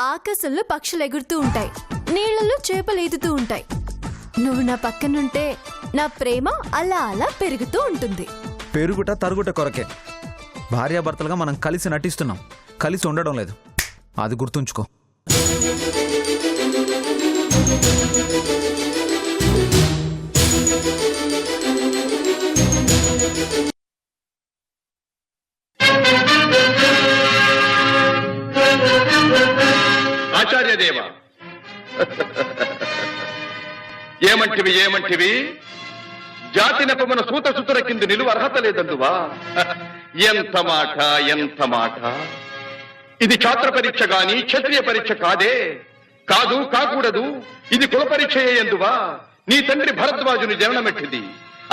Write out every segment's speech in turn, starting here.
ఆకాశంలో పక్షులు ఎగురుతూ ఉంటాయి, నీళ్లలో చేపలు ఈదుతూ ఉంటాయి. నువ్వు నా పక్కనుంటే నా ప్రేమ అలా అలా పెరుగుతూ ఉంటుంది. పెరుగుట తరుగుట కొరకే. భార్యాభర్తలుగా మనం కలిసి నటిస్తున్నాం, కలిసి ఉండడం లేదు. అది గుర్తుంచుకో. ఆచార్యదేవ, ఏమంటివి ఏమంటివి? జాతి నెపమున సూత సుతుర కింద నిలువ అర్హత లేదందువా? ఎంత మాట, ఎంత మాట! ఇది ఛాత్ర పరీక్ష గాని క్షత్రియ పరీక్ష కాదే. కాదు, కాకూడదు. ఇది కుల పరీక్ష ఎందువా? నీ తండ్రి భరద్వాజుని జననమెట్టిది,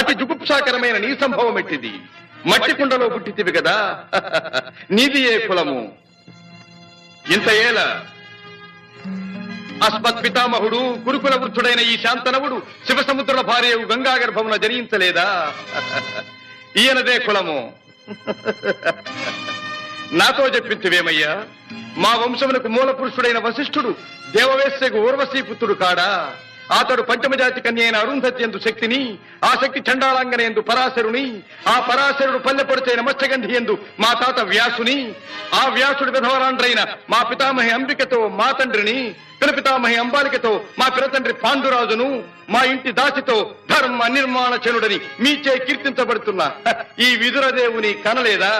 అతి జుగుప్సాకరమైన నీ సంభవం ఎట్టిది. మట్టి కుండలో పుట్టితివి కదా. నీది ఏ కులము? ఇంత ఏల అస్మత్ పితామహుడు గురుకుల వృద్ధుడైన ఈ శాంతనవుడు శివసముద్రుల భార్యవు గంగా గర్భమున జనించలేదా? ఈయనదే కులము. నాతో చెప్పించువేమయ్యా? మా వంశమునకు మూల పురుషుడైన వశిష్ఠుడు దేవవేశ్యకు ఊర్వశీపుత్రుడు కాడా? అతడు పంచమజాతి కన్య అయిన అరుంధతి ఎందు శక్తిని, ఆ శక్తి చండాలాంగన ఎందు పరాశరుని, ఆ పరాశరుడు పల్లెపొడిచైన మత్స్యగంధి ఎందు మా తాత వ్యాసుని, ఆ వ్యాసుడు విధవరాండ్రైన మా పితామహి అంబికతో మా తండ్రిని, పితామహి అంబాలికతో మా పిరతండ్రి పాండురాజును, మా ఇంటి దాసితో ధర్మ నిర్మాణ చనుడని మీచే కీర్తించబడుతున్నా ఈ విదురదేవుని కనలేదా?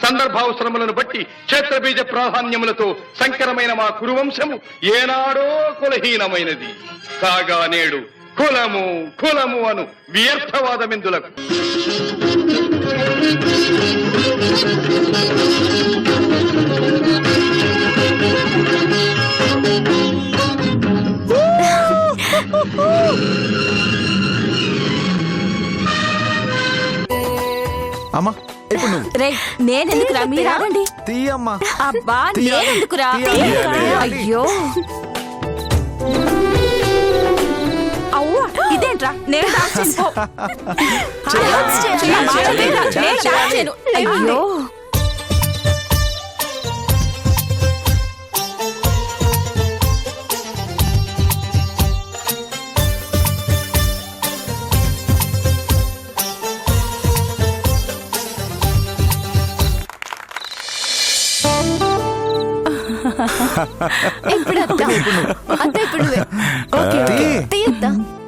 సందర్భావసరములను బట్టి క్షేత్రబీజ ప్రాధాన్యములతో సంకరమైన మా కురువంశము ఏనాడో కులహీనమైనది. కాగా నేడు కులము కులము అను వ్యర్థవాదమిందులకు. అమ్మా, ఇప్పుడు నువ్వు. నేనెందుకురా, మీరాడండి. తీయమ్మా. అబ్బా, నేనెందుకురా? అయ్యో, అవ్వా, ఇదేంట్రా? నేను డాన్స్ చేయను. అయ్యో,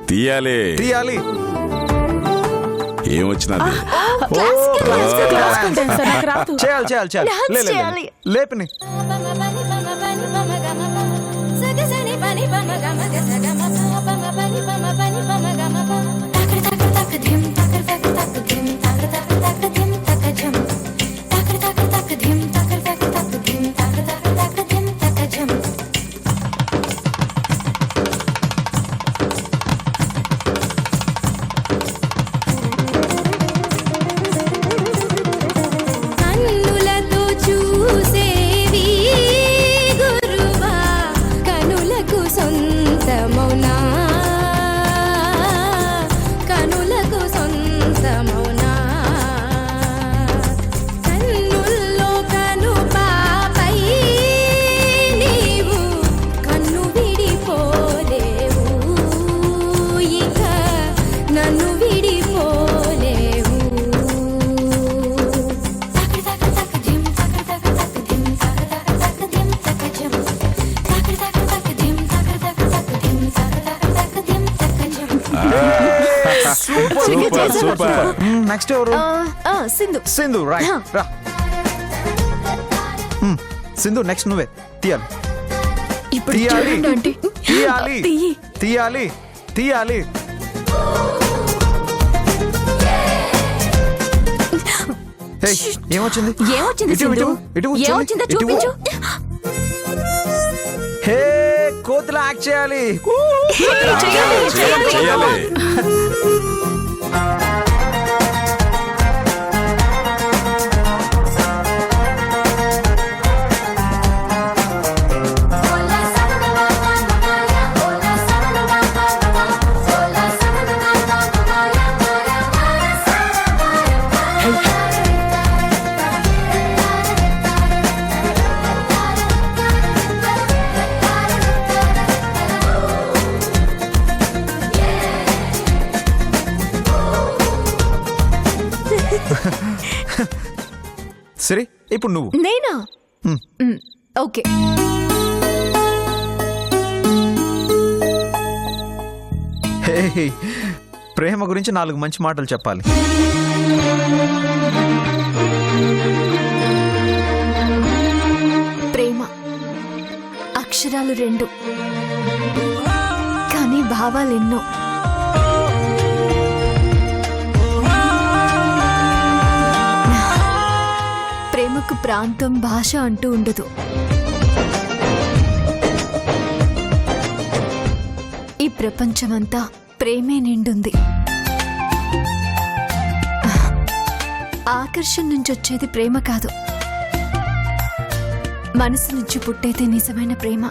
తీయాలి. ఏమొచ్చినది? చేయాలి. లేపని. సూపర్. నెక్స్ట్ ఎవరు? సింధు. సింధు, రైట్. రా సింధు, నెక్స్ట్ నువ్వే తీయాలి. తీయాలి తీయాలి తీయాలి. ఏమొచ్చింది? ఏమొచ్చిందో చూపించు. హే, కోతులా యాక్ట్ చేయాలి. సరే ఇప్పుడు నువ్వు. నేనా? మ్. ఓకే. హే, ప్రేమ గురించి 4 మంచి మాటలు చెప్పాలి. ప్రేమ అక్షరాలు 2 కానీ భావాలెన్నో. ప్రేమకు ప్రాంతం, భాష అంటూ ఉండదు. ఈ ప్రపంచమంతా ప్రేమే నిండుంది. ఆకర్షణ నుంచి వచ్చేది ప్రేమ కాదు, మనసు నుంచి పుట్టేదే నిజమైన ప్రేమ.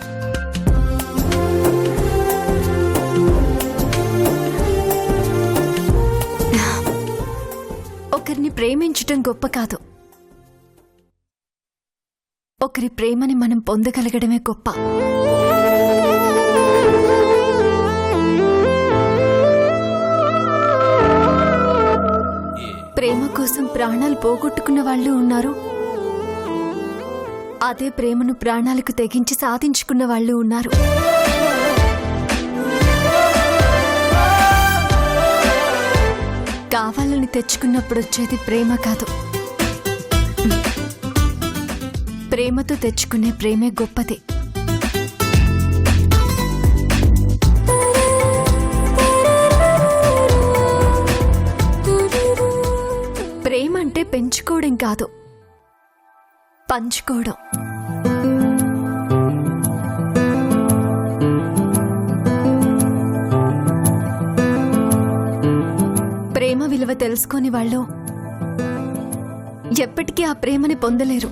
ఒకరిని ప్రేమించటం గొప్ప కాదు, ఒకరి ప్రేమని మనం పొందగలగడమే గొప్ప. ప్రేమ కోసం ప్రాణాలు పోగొట్టుకున్న వాళ్ళు ఉన్నారు, అదే ప్రేమను ప్రాణాలకు తెగించి సాధించుకున్న వాళ్ళు ఉన్నారు. కావాలని తెచ్చుకున్నప్పుడు వచ్చేది ప్రేమ కాదు, ప్రేమతో తెచ్చుకునే ప్రేమే గొప్పది. ప్రేమ అంటే పెంచుకోవడం కాదు, పంచుకోవడం. ప్రేమ విలువ తెలుసుకోని వాళ్ళు ఎప్పటికీ ఆ ప్రేమని పొందలేరు.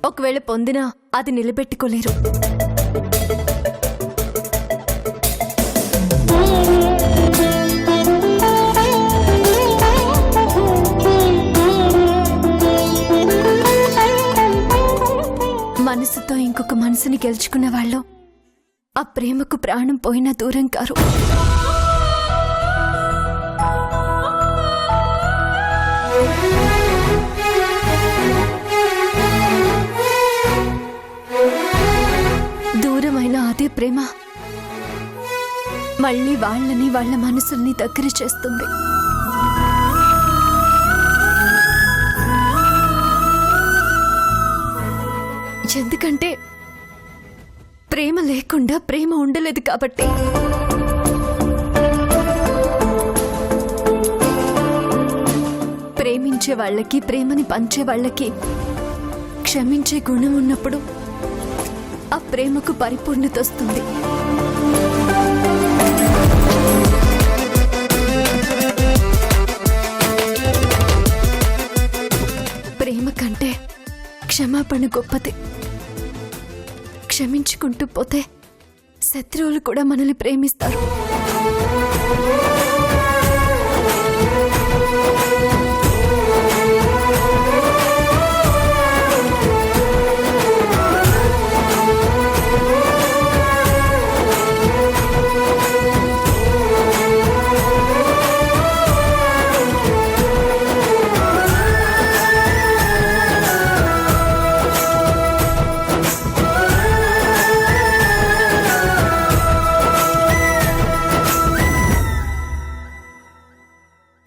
ఒకవేళ పొందినా అది నిలబెట్టుకోలేరు. మనసుతో ఇంకొక మనసుని గెలుచుకున్న వాళ్ళు ఆ ప్రేమకు ప్రాణం పోయినా దూరం కారు. దూరమైన అదే ప్రేమ మళ్ళీ వాళ్ళని, వాళ్ళ మనసుల్ని దగ్గర చేస్తుంది. ఎందుకంటే ప్రేమ లేకుండా ప్రేమ ఉండలేదు కాబట్టి. ప్రేమించే వాళ్ళకి, ప్రేమని పంచే వాళ్ళకి క్షమించే గుణం ఉన్నప్పుడు ఆ ప్రేమకు పరిపూర్ణత వస్తుంది. ప్రేమ కంటే క్షమాపణ గొప్పది. క్షమించుకుంటూ పోతే శత్రువులు కూడా మనల్ని ప్రేమిస్తారు.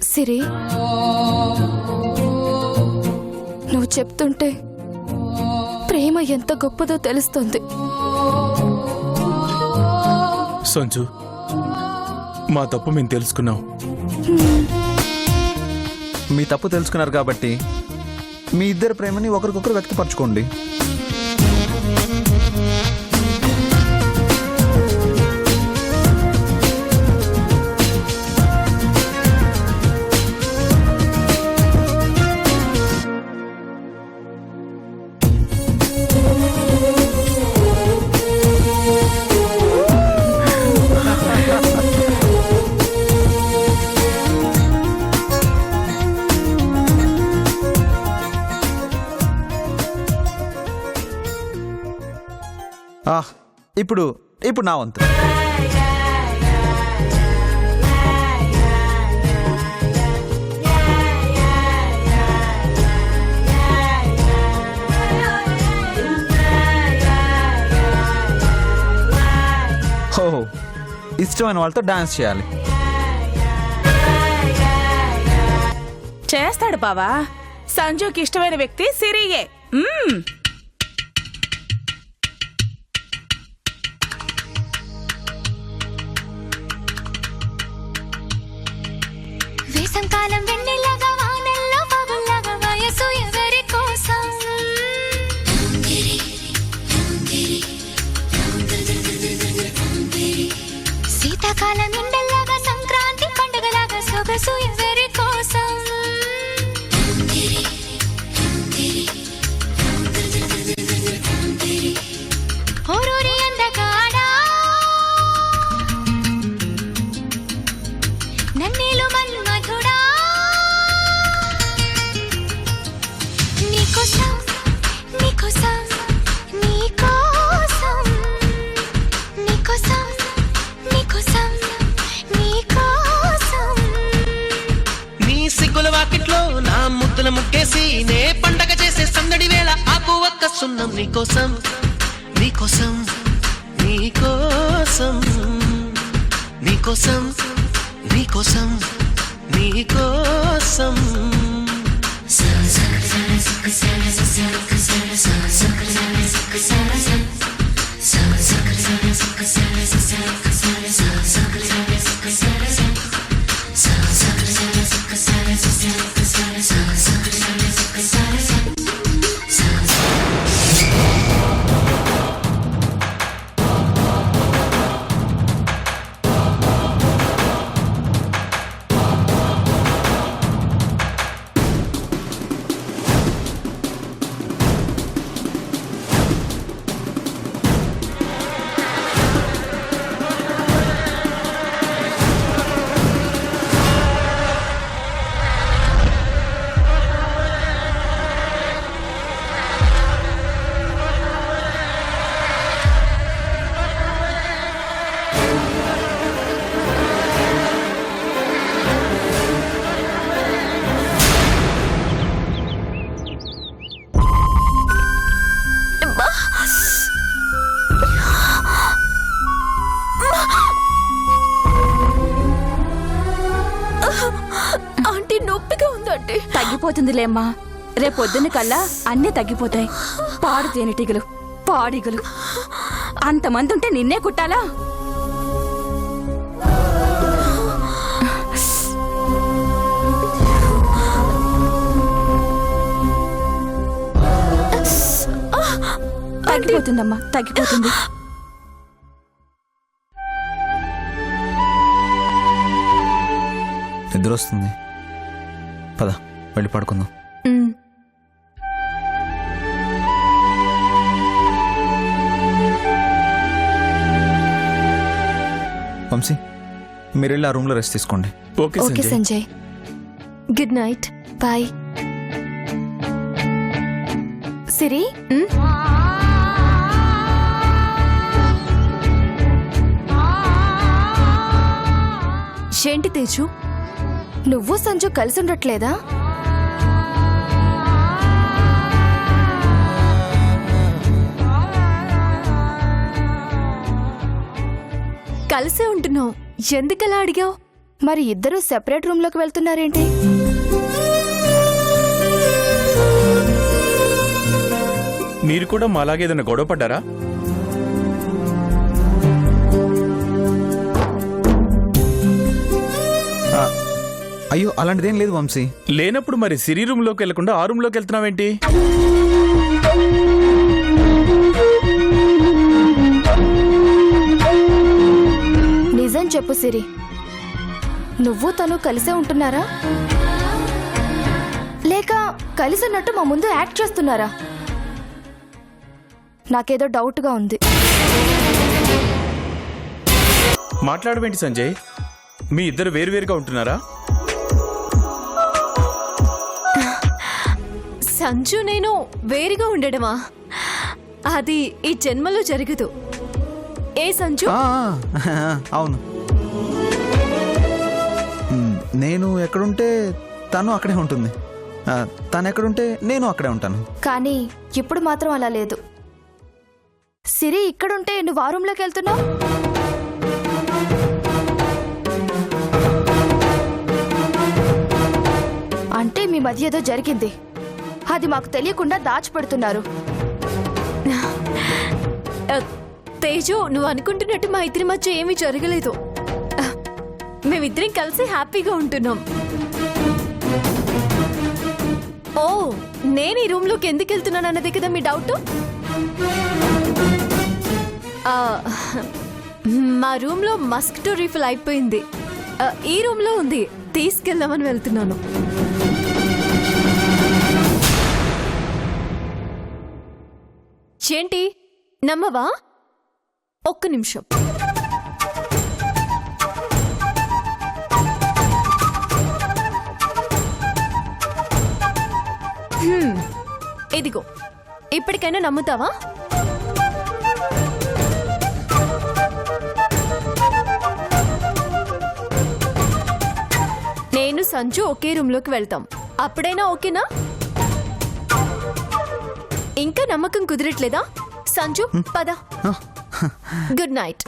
సిరి, నువ్వు చెప్తుంటే ప్రేమ ఎంత గొప్పదో తెలుస్తుంది. సంజు, మా తప్పు మేము తెలుసుకున్నాం. మీ తప్పు తెలుసుకున్నారు కాబట్టి మీ ఇద్దరి ప్రేమని ఒకరికొకరు వ్యక్తపరచుకోండి. ఇప్పుడు ఇప్పుడు నా వంతు. ఇష్టమైన వాళ్ళతో డాన్స్ చేయాలి. చేస్తాడు బావా. సంజుకి ఇష్టమైన వ్యక్తి సిరియే. వేసంకాలం వెన్నెలగా వానల్లో పగుల్లాగా వయసు ఎవరి కోసం శీతాకాలం ఎండల్లాగా సంక్రాంతి పండుగలాగా సొగసు ఎవరి కోసం ఓరూరి అందగాడా నన్నేలు మన్మధుడా నీకోసం నీకోసం నీకోసం నీకోసం నీకోసం నీకోసం నీ సిగ్గుల వాకిట్లో నా ముద్దుల ముగ్గేసి నే పండగ చేసే సందడి వేళ ఆకు ఒక్క సున్నం నీకోసం నీకోసం నీకోసం నీకోసం నీకోసం నీకోసం ఆంటీ నొప్పిగా ఉందంటే. తగ్గిపోతుందిలేమ్మా. రేపొద్దున కల్లా అన్నీ తగ్గిపోతాయి. పాడు తేనెటీగలు, పాడిగలు అంతమంది ఉంటే నిన్నే కుట్టాలా? తగ్గిపోతుందమ్మా, తగ్గిపోతుంది. నిద్ర వస్తుంది, పద వెళ్ళి పడుకుందాం. వంశీ, మీరు వెళ్ళి ఆ రూమ్లో రెస్ట్ తీసుకోండి. Okay okay Sanjay. Sanjay, good night, bye. Siri, ఏంటి తేజు, నువ్వు సంజు కలిసి ఉండట్లేదా? కలిసే ఉంటున్నావు, ఎందుకలా అడిగావు? మరి ఇద్దరు సెపరేట్ రూమ్ లోకి వెళ్తున్నారేంటి? మీరు కూడా మాలాగే ఏదైనా గొడవ పడ్డారా? అయ్యో అలాంటిదేం లేదు వంశీ. లేనప్పుడు మరి సిరి రూమ్ లోకి వెళ్లకుండా ఆ రూమ్ లోకి వెళ్తున్నావేంటి? నిజం చెప్పు సిరి, నువ్వు తను కలిసే ఉంటున్నారా, లేక కలిసి ఉన్నట్టు మా ముందు యాక్ట్ చేస్తున్నారా? నాకేదో డౌట్గా ఉంది. మాట్లాడవేంటి సంజయ్, మీ ఇద్దరు వేరువేరుగా ఉంటున్నారా? సంజు నేను వేరుగా ఉండడమా? అది ఈ జన్మలో జరగదు. ఏ సంజు? అవును, నేను ఎక్కడుంటే తను అక్కడే ఉంటుంది, తను ఎక్కడుంటే నేను అక్కడే ఉంటాను. కానీ ఇప్పుడు మాత్రం అలా లేదు. సిరి ఇక్కడుంటే నువ్వు ఆ రూమ్లోకి వెళ్తున్నావు. యాక్చువల్లీ మీ మధ్య ఏదో జరిగింది. అది మాకు తెలియకుండా దాచిపెడుతున్నారు. తేజు, నువ్వు అనుకుంటున్నట్టు మా ఇద్దరి మధ్య ఏమీ జరగలేదు. మేమిద్దరం కలిసి హ్యాపీగా ఉంటున్నాం. ఓ, నేను ఈ రూమ్ లోకి ఎందుకు వెళ్తున్నాను అన్నదే కదా మీ డౌట్. మా రూమ్ లో మస్కిటో రీఫిల్ అయిపోయింది. ఈ రూమ్ లో ఉంది, తీసుకెళ్దామని వెళ్తున్నాను. ఏంటి నమ్మవా? ఒక్క నిమిషం. ఇదిగో, ఇప్పటికైనా నమ్ముతావా? నేను సంజు ఒకే రూమ్ లోకి వెళ్తాం. అప్పుడైనా ఓకేనా? ఇంకా నమ్మకం కుదరట్లేదా? సంజు పద. Good night.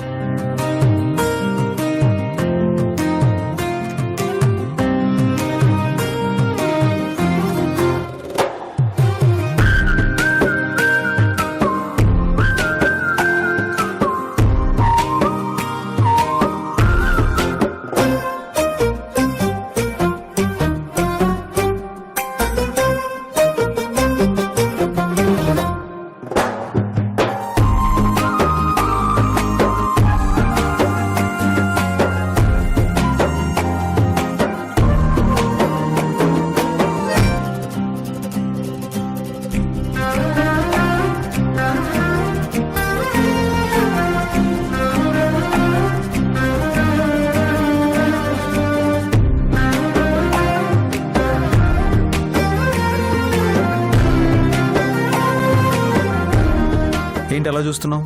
ఏంటి అలా చూస్తున్నావు?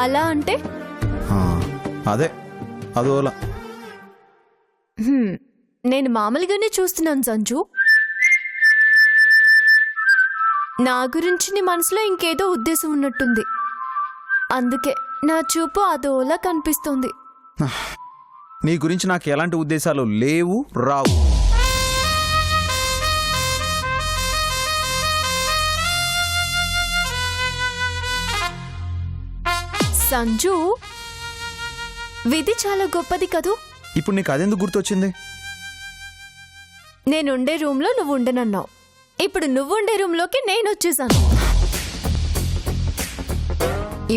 అలా అంటే అదే అదోలా. నేను మామూలుగానే చూస్తున్నాను సంజు. నా గురించి నీ మనసులో ఇంకేదో ఉద్దేశం ఉన్నట్టుంది. అందుకే నా చూపు అదోలా కనిపిస్తుంది. నీ గురించి నాకు ఎలాంటి ఉద్దేశాలు లేవు, రావు. సంజు, విధి చాలా గొప్పది కదూ. ఇప్పుడు నీకు అదెందుకు గుర్తొచ్చింది? నేనుండే రూమ్లో నువ్వు ఉండనన్నావు. ఇప్పుడు నువ్వుండే రూమ్లోకి నేను వచ్చేసాను.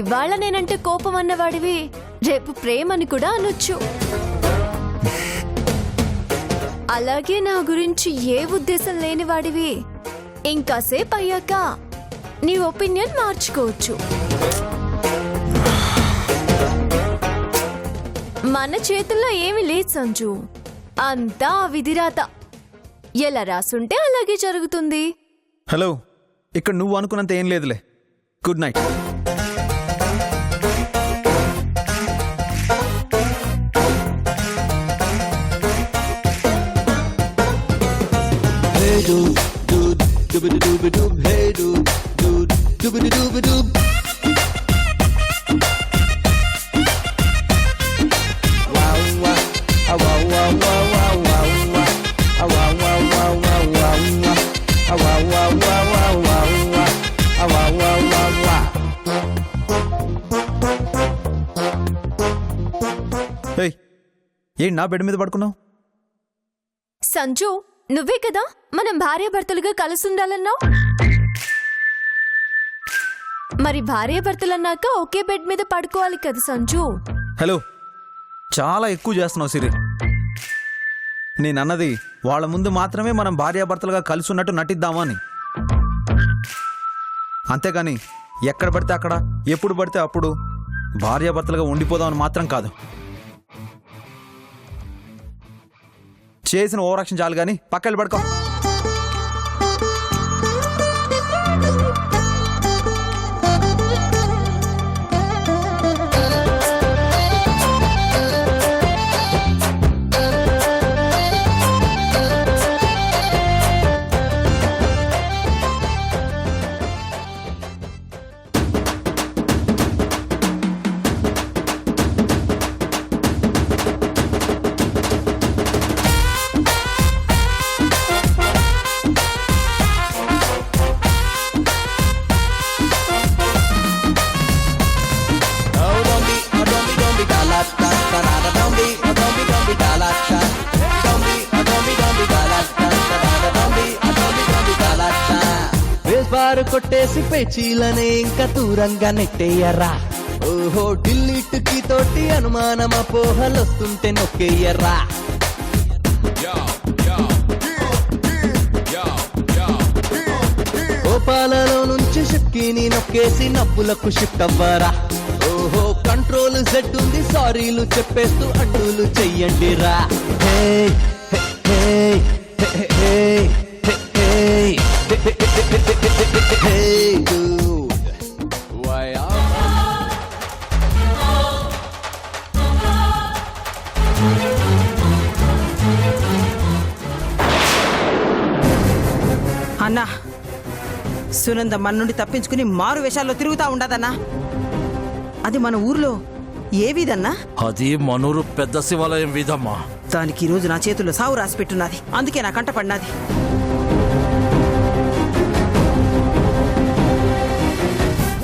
ఇవాళ నేనంటే కోపం అన్నవాడివి, రేపు ప్రేమని కూడా అనొచ్చు. అలాగే నా గురించి ఏ ఉద్దేశం లేనివాడివి, ఇంకాసేపు అయ్యాక నీ ఒపీనియన్ మార్చుకోవచ్చు. మన చేతుల్లో ఏమీ లేదు సంజు, అంతా విధిరాత. ఎలా రాసుంటే అలాగే జరుగుతుంది. హలో, ఇక్కడ నువ్వు అనుకున్నంత ఏం లేదులే. Good night. ఏంటి నా బెడ్ మీద పడుకున్నావు? సంజు, నువ్వే కదా మనం భార్యాభర్తలుగా కలిసి ఉండాలన్నావు. మరి భార్యాభర్తలన్నాక ఒకే బెడ్ మీద పడుకోవాలి కదా సంజు. హలో, చాలా ఎక్కువ చేస్తున్నావు సిరి. నేనన్నది వాళ్ళ ముందు మాత్రమే మనం భార్యాభర్తలుగా కలిసి ఉన్నట్టు నటిద్దామా అని. అంతేగాని ఎక్కడ పడితే అక్కడ, ఎప్పుడు పడితే అప్పుడు భార్యాభర్తలుగా ఉండిపోదామని మాత్రం కాదు. చేసిన ఓవరాక్షన్ చాలు కానీ పక్కన పడుకో. సెటారు కొట్టేసి పేచీలనే ఇంకా దూరంగా నెట్టేయరా ఓహో డిలీట్ కి తోటి అనుమానం అపోహలొస్తుంటే నొక్కేయరా కోపాలలో నుంచి షిప్కిని నొక్కేసి నవ్వులకు షిఫ్ట్ అవ్వరా ఓహో కంట్రోల్ సెట్ ఉంది సారీలు చెప్పేస్తూ అడ్డులు చెయ్యండిరా హే హే హే హే Hey dude, why అన్నా సునంద మన నుండి తప్పించుకుని మారు వేషాల్లో తిరుగుతా ఉండదన్నా అది మన ఊర్లో ఏ వీధన్నా అది మనూరు పెద్ద శివాలయం వీధమ్మా దానికి ఈ రోజు నా చేతుల్లో సావు రాసి పెట్టున్నది అందుకే నా కంట పడినది